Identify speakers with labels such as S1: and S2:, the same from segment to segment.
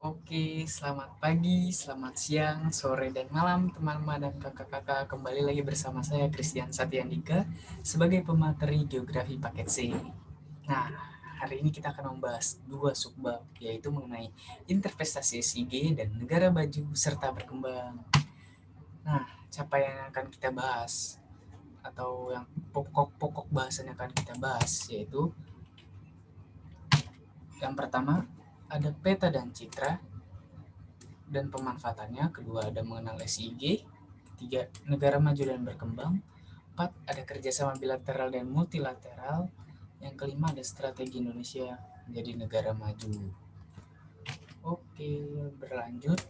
S1: Oke, selamat pagi, selamat siang, sore, dan malam teman-teman dan kakak-kakak. Kembali lagi bersama saya Christian Satyandika sebagai pemateri Geografi Paket C. Nah, hari ini kita akan membahas dua subbab, yaitu mengenai interpretasi SIG dan negara baju serta berkembang. Nah, siapa yang akan kita bahas? Atau yang pokok-pokok bahasan yang akan kita bahas, yaitu yang pertama ada peta dan citra, dan pemanfaatannya. Kedua, ada mengenal SIG. Ketiga, negara maju dan berkembang. Empat, ada kerjasama bilateral dan multilateral. Yang kelima, ada strategi Indonesia menjadi negara maju. Oke, berlanjut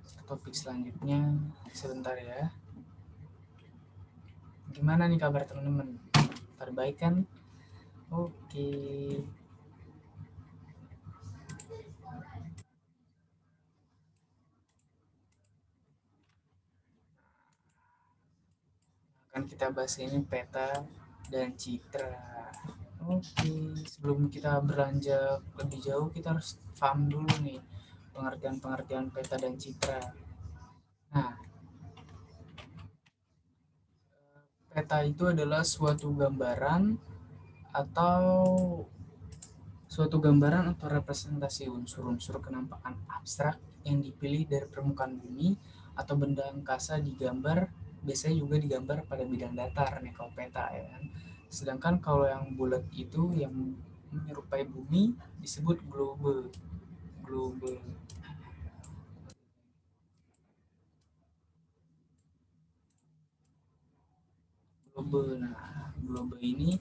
S1: ke topik selanjutnya. Sebentar ya. Gimana nih kabar teman-teman? Terbaik kan? Oke. Akan kita bahas ini peta dan citra. Oke, sebelum kita beranjak lebih jauh, kita harus paham dulu nih pengertian-pengertian peta dan citra. Nah, peta itu adalah atau suatu gambaran atau representasi unsur-unsur kenampakan abstrak yang dipilih dari permukaan bumi atau benda angkasa digambar, biasanya juga digambar pada bidang datar nih kalau peta ya kan. Sedangkan kalau yang bulat itu yang menyerupai bumi disebut globe. Globe. Globe. Nah, globe ini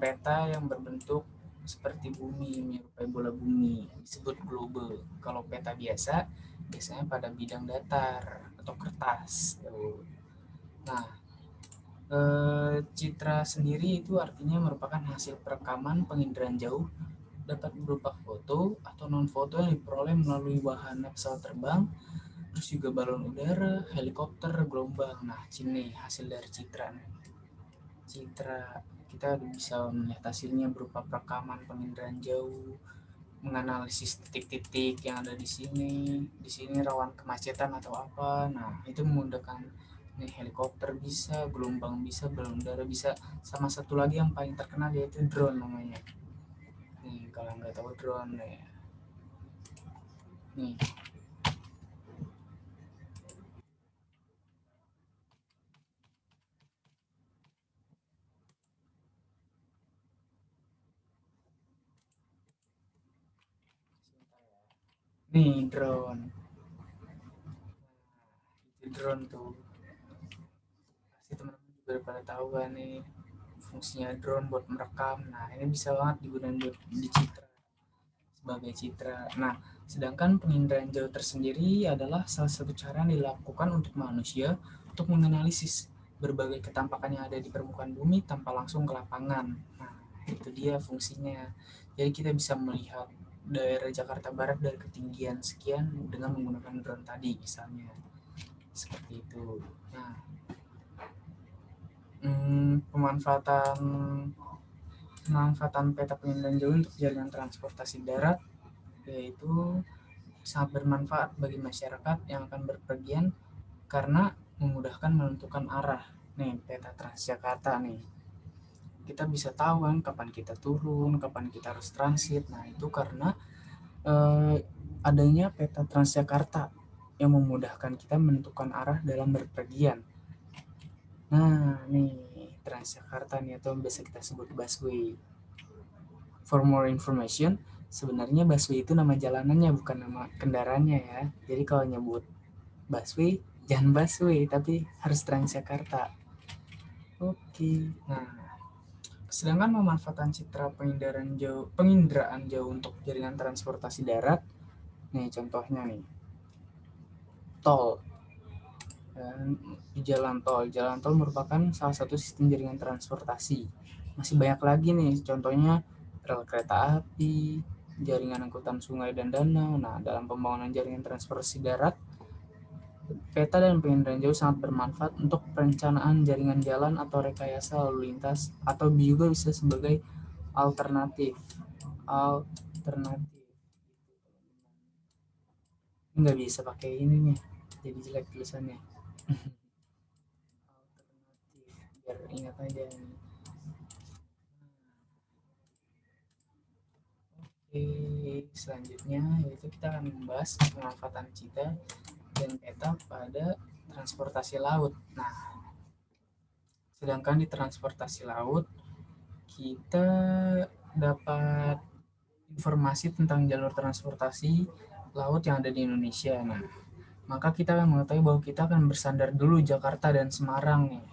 S1: peta yang berbentuk seperti bumi, menyerupai bola bumi, disebut globe. Kalau peta biasa, biasanya pada bidang datar atau kertas. Nah, citra sendiri itu artinya merupakan hasil perekaman penginderaan jauh, dapat berupa foto atau non foto yang diperoleh melalui wahana pesawat terbang, terus juga balon udara, helikopter, gelombang. Nah, ini hasil dari citra nih. Citra kita bisa melihat hasilnya berupa perekaman penginderaan jauh, menganalisis titik-titik yang ada di sini rawan kemacetan atau apa. Nah, itu memudahkan nih, helikopter bisa, gelombang bisa, balon udara bisa, sama satu lagi yang paling terkenal yaitu drone namanya. Nih, kalau nggak tahu drone nih, nih drone, itu drone tuh pasti teman-teman juga udah pada tahu kan nih fungsinya drone buat merekam. Nah, ini bisa banget digunakan buat di citra, sebagai citra. Nah, sedangkan penginderaan jauh tersendiri adalah salah satu cara yang dilakukan untuk manusia untuk menganalisis berbagai ketampakan yang ada di permukaan bumi tanpa langsung ke lapangan. Nah, itu dia fungsinya. Jadi kita bisa melihat daerah Jakarta Barat dari ketinggian sekian dengan menggunakan drone tadi misalnya. Seperti itu. Nah, pemanfaatan pemanfaatan peta penginderaan jauh untuk jaringan transportasi darat yaitu sangat bermanfaat bagi masyarakat yang akan berpergian karena memudahkan menentukan arah. Nih, peta Transjakarta nih. Kita bisa tahu kan kapan kita turun, kapan kita harus transit. Nah, itu karena eh, adanya peta Transjakarta yang memudahkan kita menentukan arah dalam berpergian. Nah, nih Transjakarta nih atau biasa kita sebut busway. For more information, sebenarnya busway itu nama jalanannya bukan nama kendaraannya ya. Jadi kalau nyebut busway, jangan busway tapi harus Transjakarta. Oke. Nah, sedangkan memanfaatkan citra penginderaan jauh untuk jaringan transportasi darat. Nih contohnya nih, tol. Dan di jalan tol. Jalan tol merupakan salah satu sistem jaringan transportasi. Masih banyak lagi nih, contohnya rel kereta api, jaringan angkutan sungai dan danau. Nah, dalam pembangunan jaringan transportasi darat, peta dan penginderaan jauh sangat bermanfaat untuk perencanaan jaringan jalan atau rekayasa lalu lintas atau juga bisa sebagai alternatif. Alternatif. Nggak bisa pakai ini nih, jadi jelek tulisannya. Alternatif, biar ingat aja nih. Oke, selanjutnya yaitu kita akan membahas pemanfaatan cita dan peta pada transportasi laut. Nah, sedangkan di transportasi laut kita dapat informasi tentang jalur transportasi laut yang ada di Indonesia. Nah, maka kita akan mengetahui bahwa kita akan bersandar dulu Jakarta dan Semarang nih.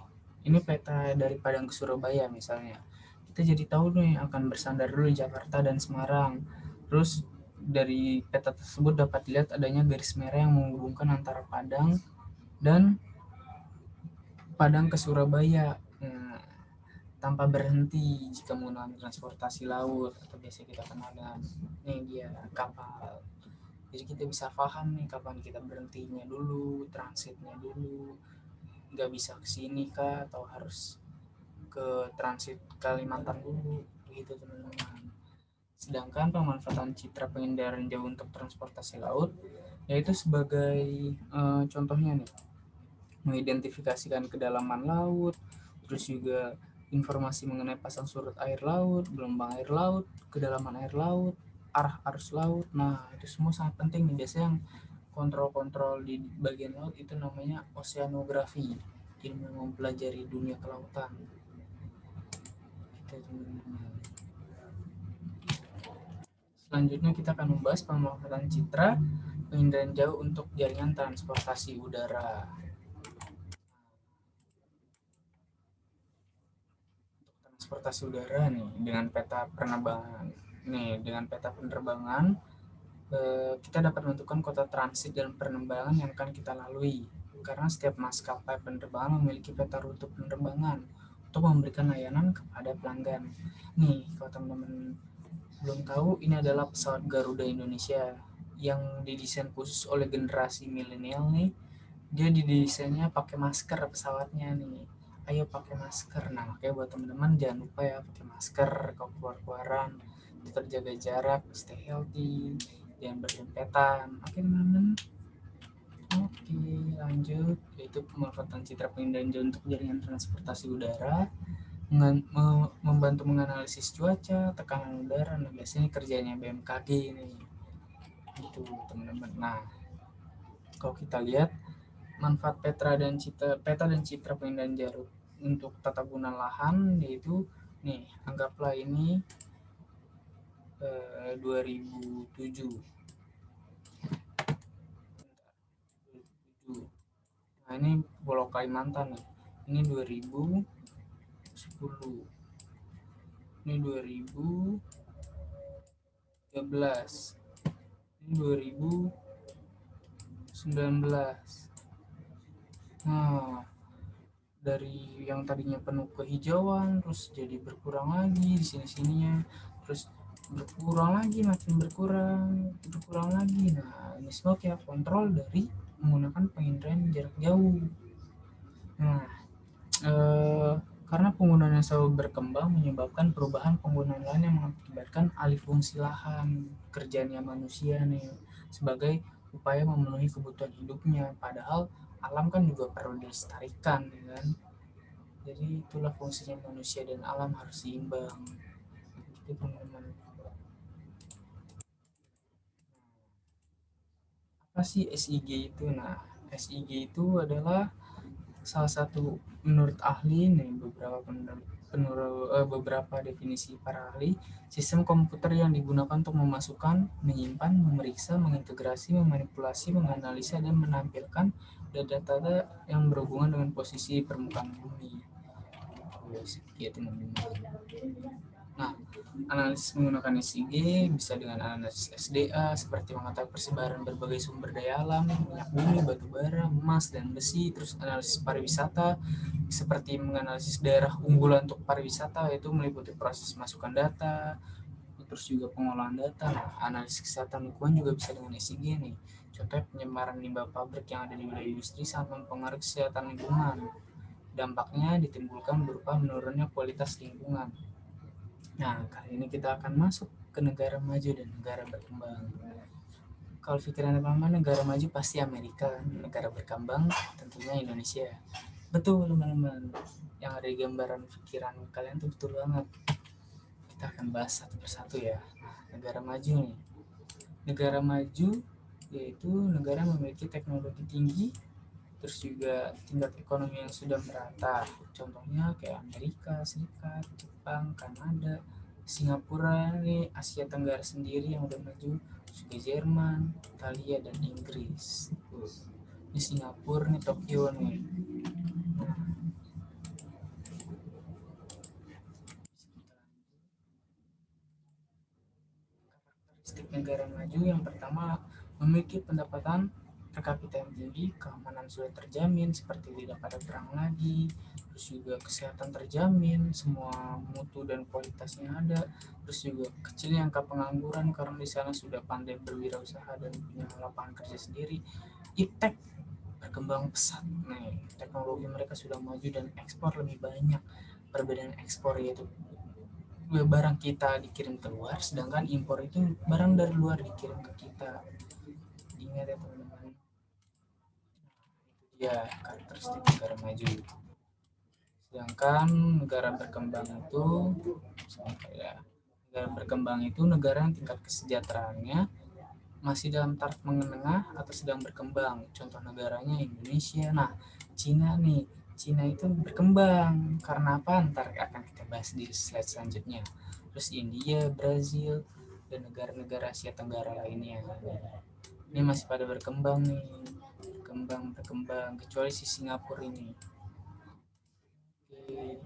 S1: Ini peta dari Padang ke Surabaya misalnya. Kita jadi tahu nih akan bersandar dulu Jakarta dan Semarang. Terus dari peta tersebut dapat dilihat adanya garis merah yang menghubungkan antara Padang ke Surabaya. Nah, tanpa berhenti jika menggunakan transportasi laut atau biasa kita kenal dengan ini dia kapal. Jadi kita bisa paham nih kapan kita berhentinya dulu, transitnya dulu, nggak bisa ke sini kah atau harus ke transit Kalimantan dulu, begitu teman-teman. Sedangkan pemanfaatan citra pengindaran jauh untuk transportasi laut yaitu sebagai contohnya nih, mengidentifikasikan kedalaman laut, terus juga informasi mengenai pasang surut air laut, gelombang air laut, kedalaman air laut, arah arus laut. Nah, itu semua sangat penting nih. Biasanya yang kontrol-kontrol di bagian laut itu namanya oceanografi, ilmu mempelajari dunia kelautan. Selanjutnya kita akan membahas pemanfaatan citra pengindaran jauh untuk jaringan transportasi udara. Transportasi udara nih dengan peta penerbangan. Nih, dengan peta penerbangan kita dapat menentukan kota transit dan penerbangan yang akan kita lalui. Karena setiap maskapai penerbangan memiliki peta rute penerbangan untuk memberikan layanan kepada pelanggan. Nih, kalau teman-teman belum tahu, ini adalah pesawat Garuda Indonesia yang didesain khusus oleh generasi milenial nih. Dia didesainnya pakai masker pesawatnya nih. Ayo pakai masker. Nah, makanya buat teman-teman jangan lupa ya pakai masker kalau keluar-keluaran, tetap jaga jarak, stay healthy, jangan berdempetan. Oke teman-teman. Oke, lanjut, yaitu pemanfaatan citra pengindahan jauh untuk jaringan transportasi udara, membantu menganalisis cuaca, tekanan udara. Nah, biasanya kerjanya BMKG ini, gitu teman-teman. Nah, kalau kita lihat manfaat peta dan citra pengindahan jarak untuk tata guna lahan, yaitu nih, anggaplah ini 2007. Nah, ini Pulau Kalimantan nih. Ini 2010. Ini 2013. Ini 2019. Nah, dari yang tadinya penuh kehijauan terus jadi berkurang lagi di sini-sininya, terus berkurang lagi, makin berkurang lagi. Nah, ini semua kita kontrol dari menggunakan penginderaan jarak jauh. Nah, eh, karena penggunaan yang selalu berkembang menyebabkan perubahan penggunaan lahan yang mengakibatkan alih fungsi lahan. Kerjanya manusia nih sebagai upaya memenuhi kebutuhan hidupnya, padahal alam kan juga perlu dilestarikan ya kan. Jadi itulah fungsinya manusia dan alam harus seimbang. Itu teman-teman. Apa sih SIG itu? Nah, SIG itu adalah salah satu menurut ahli nih, beberapa definisi para ahli, sistem komputer yang digunakan untuk memasukkan, menyimpan, memeriksa, mengintegrasi, memanipulasi, menganalisa, dan menampilkan data-data yang berhubungan dengan posisi permukaan bumi. Ya teman-teman. Nah, analisis menggunakan SIG bisa dengan analisis SDA seperti mengetahui persebaran berbagai sumber daya alam, minyak bumi, batu bara, emas, dan besi. Terus analisis pariwisata seperti menganalisis daerah unggulan untuk pariwisata, yaitu meliputi proses masukan data, terus juga pengolahan data. Nah, analisis kesehatan lingkungan juga bisa dengan SIG nih. Contohnya penyebaran limbah pabrik yang ada di wilayah industri sangat mempengaruhi kesehatan lingkungan. Dampaknya ditimbulkan berupa menurunnya kualitas lingkungan. Nah, kali ini kita akan masuk ke negara maju dan negara berkembang. Kalau pikiran teman-teman negara maju pasti Amerika, negara berkembang tentunya Indonesia. Betul teman-teman, yang ada di gambaran pikiran kalian tuh betul banget. Kita akan bahas satu persatu ya. Negara maju nih, negara maju yaitu negara yang memiliki teknologi tinggi, terus juga tingkat ekonomi yang sudah merata. Contohnya kayak Amerika Serikat, Jepang, Kanada, Singapura nih, Asia Tenggara sendiri yang udah maju, juga Jerman, Italia, dan Inggris. Ini Singapura nih, Tokyo nih. Nah, karakteristik negara maju yang pertama, memiliki pendapatan per kapita yang tinggi, keamanan sudah terjamin seperti tidak ada perang lagi, terus juga kesehatan terjamin, semua mutu dan kualitasnya ada, terus juga kecilnya angka pengangguran karena di sana sudah pandai berwirausaha dan punya lapangan kerja sendiri. Iptek berkembang pesat, nih teknologi mereka sudah maju dan ekspor lebih banyak. Perbedaan ekspor yaitu barang kita dikirim keluar, sedangkan impor itu barang dari luar dikirim ke kita. Ingat ya teman-teman, ya karakteristik negara maju. Sedangkan negara berkembang itu ya, negara berkembang itu negara yang tingkat kesejahteraannya masih dalam taraf menengah atau sedang berkembang. Contoh negaranya Indonesia. Nah, Cina nih, Cina itu berkembang karena apa? Ntar akan kita bahas di slide selanjutnya. Terus India, Brazil, dan negara-negara Asia Tenggara lainnya. Ini masih pada berkembang nih, berkembang, kecuali si Singapura ini. Oke.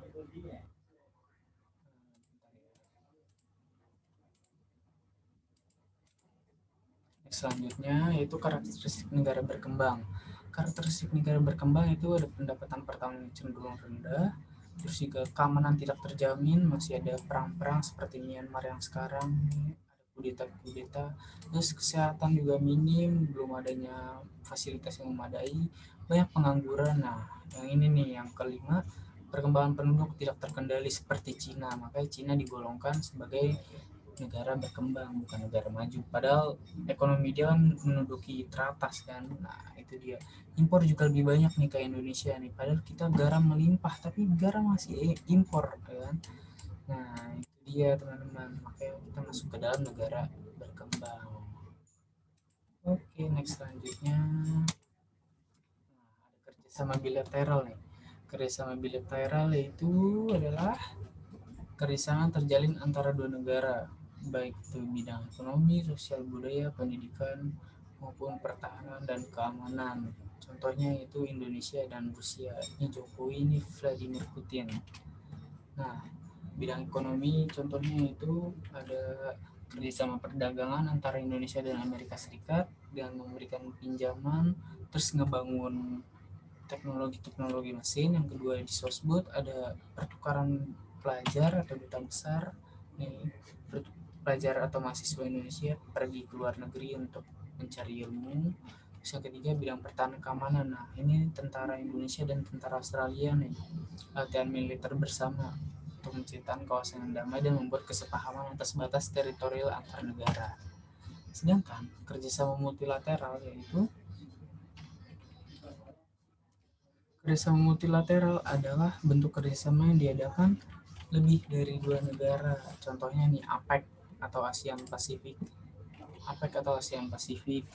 S1: Selanjutnya yaitu karakteristik negara berkembang. Karakteristik negara berkembang itu ada pendapatan per tahun yang cenderung rendah, terus juga keamanan tidak terjamin, masih ada perang-perang seperti Myanmar yang sekarang, ada kudeta-kudeta, terus kesehatan juga minim, belum adanya fasilitas yang memadai, banyak pengangguran. Nah, yang ini nih yang kelima, perkembangan penduduk tidak terkendali seperti Cina, makanya Cina digolongkan sebagai negara berkembang bukan negara maju, padahal ekonomi dia kan menduduki teratas kan. Nah itu dia, impor juga lebih banyak nih ke Indonesia nih, padahal kita garam melimpah tapi garam masih impor kan. Nah itu dia teman-teman, makanya kita masuk ke dalam negara berkembang. Oke, next selanjutnya, nah, ada kerjasama bilateral nih. Kerjasama bilateral itu adalah kerjasama terjalin antara dua negara, baik itu bidang ekonomi, sosial budaya, pendidikan, maupun pertahanan dan keamanan. Contohnya itu Indonesia dan Rusia. Ini Jokowi, ini Vladimir Putin. Nah, bidang ekonomi contohnya itu ada kerjasama perdagangan antara Indonesia dan Amerika Serikat dengan memberikan pinjaman, terus ngebangun teknologi-teknologi mesin. Yang kedua di Sosbud ada pertukaran pelajar atau duta besar nih, pelajar atau mahasiswa Indonesia pergi ke luar negeri untuk mencari ilmu. Terus yang ketiga bidang pertahanan keamanan. Nah ini tentara Indonesia dan tentara Australia nih, latihan militer bersama untuk menciptakan kawasan yang damai dan membuat kesepahaman atas batas teritorial antar negara. Sedangkan kerjasama multilateral yaitu kerjasama multilateral adalah bentuk kerjasama yang diadakan lebih dari dua negara. Contohnya nih APEC atau ASEAN Pacific. APEC atau ASEAN Pacific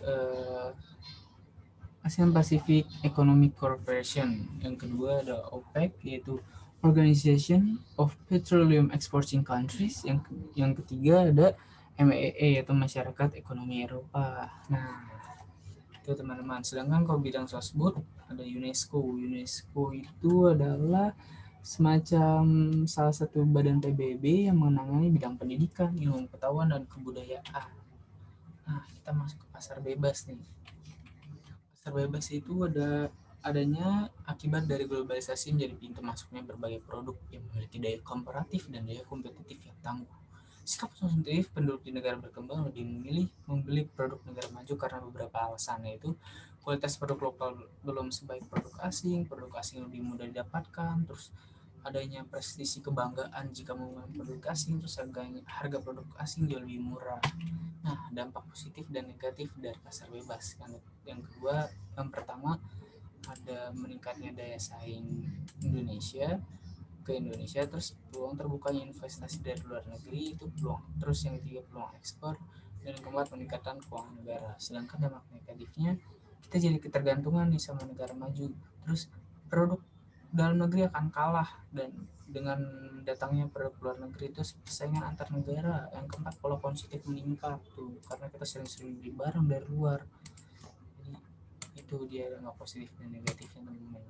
S1: ASEAN Pacific Economic Cooperation. Yang kedua ada OPEC yaitu Organization of Petroleum Exporting Countries. Yang ketiga ada MEE yaitu Masyarakat Ekonomi Eropa. Nah, itu teman-teman. Sedangkan kalau bidang sosbud ada UNESCO. UNESCO itu adalah semacam salah satu badan PBB yang menangani bidang pendidikan, ilmu pengetahuan, dan kebudayaan. Nah, kita masuk ke pasar bebas nih. Pasar bebas itu adanya akibat dari globalisasi menjadi pintu masuknya berbagai produk yang memiliki daya komparatif dan daya kompetitif yang tangguh. Sikap konsumtif penduduk di negara berkembang lebih memilih membeli produk negara maju karena beberapa alasan, yaitu kualitas produk lokal belum sebaik produk asing lebih mudah didapatkan, terus adanya prestisi kebanggaan jika menggunakan produk asing, terus harga produk asing jauh lebih murah. Nah, dampak positif dan negatif dari pasar bebas. Yang kedua, yang pertama ada meningkatnya daya saing Indonesia ke Indonesia, terus peluang terbukanya investasi dari luar negeri itu peluang, terus yang ketiga peluang ekspor, dan yang keempat peningkatan keuangan negara. Sedangkan dampak negatifnya kita jadi ketergantungan nih sama negara maju, terus produk dalam negeri akan kalah, dan dengan datangnya produk luar negeri itu persaingan antar negara. Yang keempat pola konsumtif meningkat tuh karena kita sering-sering beli barang dari luar. Jadi itu dia dampak positif dan negatifnya teman-teman.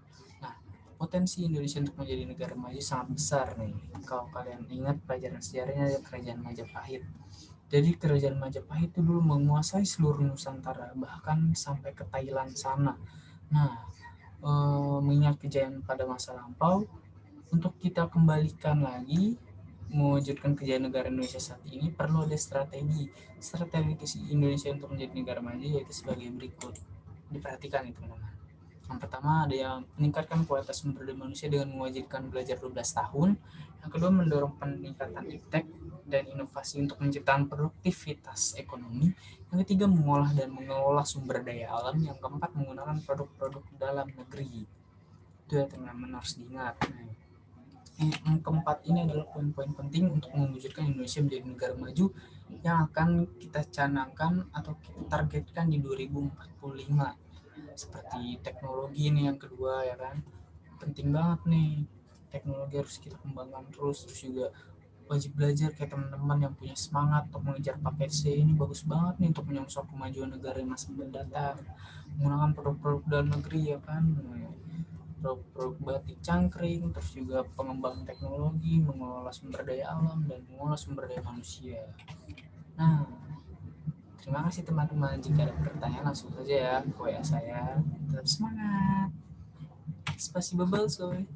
S1: Nah, potensi Indonesia untuk menjadi negara maju sangat besar nih. Kalau kalian ingat pelajaran sejarahnya ada kerajaan Majapahit. Jadi kerajaan Majapahit itu dulu menguasai seluruh Nusantara, bahkan sampai ke Thailand sana. Nah, mengingat kejayaan pada masa lampau, untuk kita kembalikan lagi mewujudkan kejayaan negara Indonesia saat ini perlu ada strategi. Strategi Indonesia untuk menjadi negara maju yaitu sebagai berikut. Diperhatikan itu teman-teman. Yang pertama ada yang meningkatkan kualitas sumber daya manusia dengan mewajibkan belajar 12 tahun. Yang kedua mendorong peningkatan iptek dan inovasi untuk menciptakan produktivitas ekonomi. Yang ketiga mengolah dan mengelola sumber daya alam. Yang keempat menggunakan produk-produk dalam negeri. Itu ya teman-teman harus diingat. Yang keempat ini adalah poin-poin penting untuk mewujudkan Indonesia menjadi negara maju yang akan kita canangkan atau kita targetkan di 2045. Seperti teknologi ini yang kedua ya kan, penting banget nih, teknologi harus kita kembangkan terus juga wajib belajar kayak teman-teman yang punya semangat untuk mengejar paket C ini bagus banget nih untuk menyongsong kemajuan negara yang masa mendatang, menggunakan produk-produk dalam negeri ya kan, produk-produk batik cangkring, terus juga pengembangan teknologi, mengelola sumber daya alam dan mengelola sumber daya manusia. Nah, terima kasih teman-teman. Jika ada pertanyaan langsung saja ya ke WA saya. Tetap semangat. Spasi bubble soy.